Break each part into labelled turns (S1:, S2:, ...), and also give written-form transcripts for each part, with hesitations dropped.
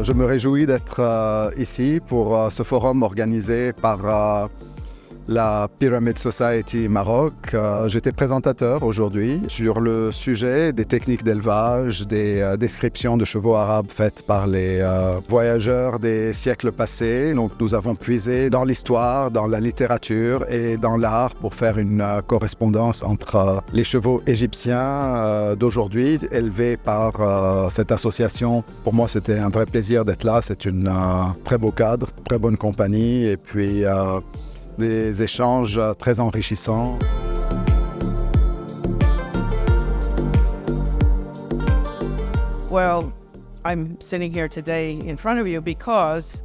S1: Je me réjouis d'être ici pour ce forum organisé par la Pyramid Society Maroc. J'étais présentateur aujourd'hui sur le sujet des techniques d'élevage, des descriptions de chevaux arabes faites par les voyageurs des siècles passés. Donc nous avons puisé dans l'histoire, dans la littérature et dans l'art pour faire une correspondance entre les chevaux égyptiens d'aujourd'hui élevés par cette association. Pour moi, c'était un vrai plaisir d'être là. C'est un très beau cadre, très bonne compagnie et puis des échanges très enrichissants.
S2: Well, I'm sitting here today in front of you because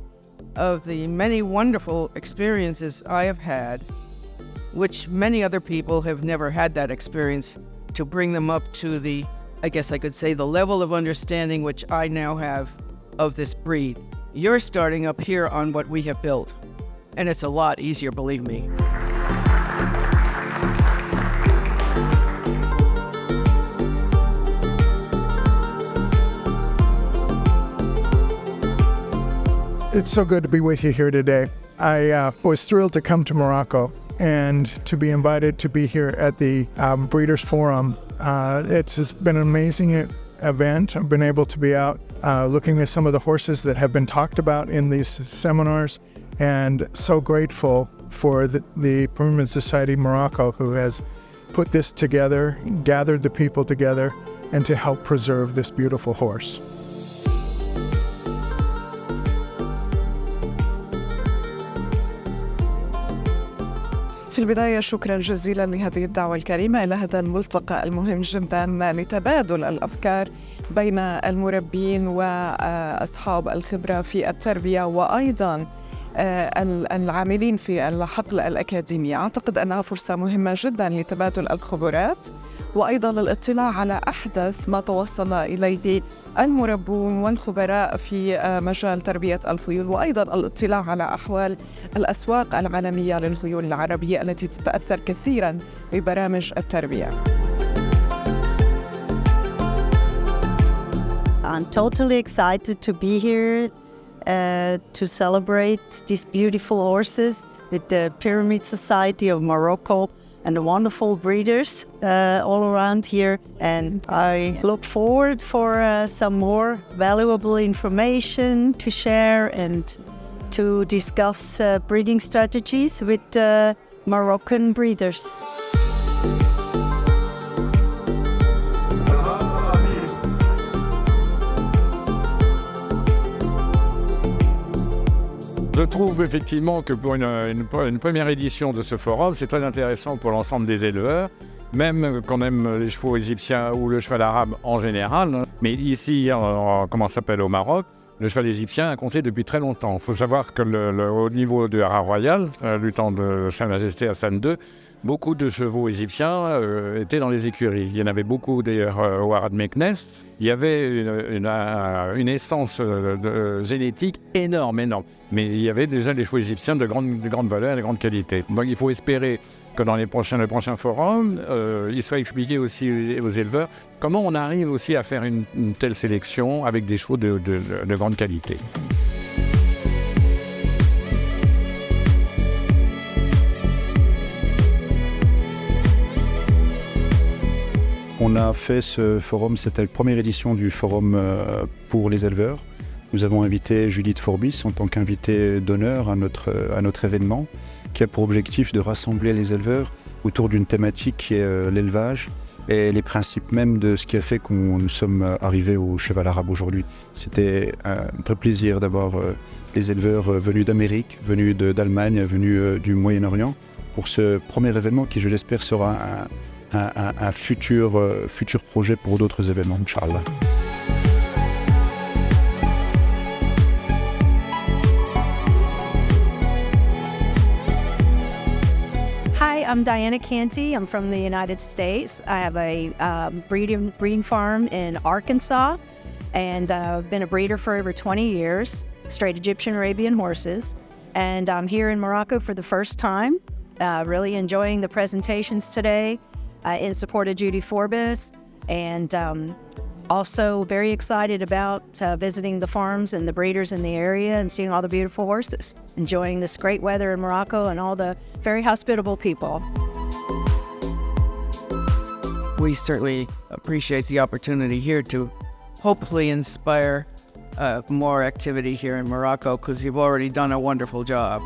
S2: of the many wonderful experiences I have had, which many other people have never had that experience, to bring them up to the, I guess I could say, the level of understanding which I now have of this breed. You're starting up here on what we have built. And it's a lot easier, believe me.
S3: It's so good to be with you here today. I was thrilled to come to Morocco and to be invited to be here at the Breeders' Forum. It's been an amazing event. I've been able to be out looking at some of the horses that have been talked about in these seminars, and so grateful for the Pyramid Society Morocco, who has put this together, gathered the people together, and to help preserve this beautiful horse.
S4: في البداية شكرا جزيلا لهذه الدعوة الكريمة إلى هذا الملتقى المهم جدا لتبادل الأفكار بين المربين وأصحاب الخبرة في التربية وأيضا العاملين في الحقل الأكاديمي. أعتقد أنها فرصة مهمة جدا لتبادل الخبرات وأيضا الاطلاع على أحدث ما توصل إليه المربون والخبراء في مجال تربية الخيول، وأيضا الاطلاع على أحوال الأسواق العالمية للخيول العربية التي تتأثر كثيرا ببرامج التربية.
S5: I'm totally excited to be here to celebrate these beautiful horses with the Pyramid Society of Morocco and the wonderful breeders all around here. And I look forward for some more valuable information to share and to discuss breeding strategies with Moroccan breeders.
S6: Je trouve effectivement que pour une première édition de ce forum, c'est très intéressant pour l'ensemble des éleveurs, même qu'on aime les chevaux égyptiens ou le cheval arabe en général. Mais ici, au Maroc, le cheval égyptien a compté depuis très longtemps. Il faut savoir que au niveau de Hara Royal, du temps de Sa Majesté Hassan II, beaucoup de chevaux égyptiens étaient dans les écuries. Il y en avait beaucoup d'ailleurs au Haras de Meknes. Il y avait une essence génétique énorme. Mais il y avait déjà des chevaux égyptiens de grande valeur et de grande qualité. Donc il faut espérer que dans le prochain forum, il soit expliqué aussi aux éleveurs comment on arrive aussi à faire une telle sélection avec des chevaux de grande qualité.
S7: On a fait ce forum, c'était la première édition du forum pour les éleveurs. Nous avons invité Judith Forbis en tant qu'invitée d'honneur à notre événement, qui a pour objectif de rassembler les éleveurs autour d'une thématique qui est l'élevage et les principes même de ce qui a fait que nous sommes arrivés au cheval arabe aujourd'hui. C'était un vrai plaisir d'avoir les éleveurs venus d'Amérique, venus d'Allemagne, venus du Moyen-Orient pour ce premier événement qui, je l'espère, sera un futur projet pour d'autres événements, Inch'Allah.
S8: Hi, I'm Diana Canty. I'm from the United States. I have a breeding farm in Arkansas, and I've been a breeder for over 20 years, straight Egyptian Arabian horses. And I'm here in Morocco for the first time, really enjoying the presentations today in support of Judy Forbis. And Also very excited about visiting the farms and the breeders in the area and seeing all the beautiful horses, enjoying this great weather in Morocco and all the very hospitable people.
S2: We certainly appreciate the opportunity here to hopefully inspire more activity here in Morocco, because you've already done a wonderful job.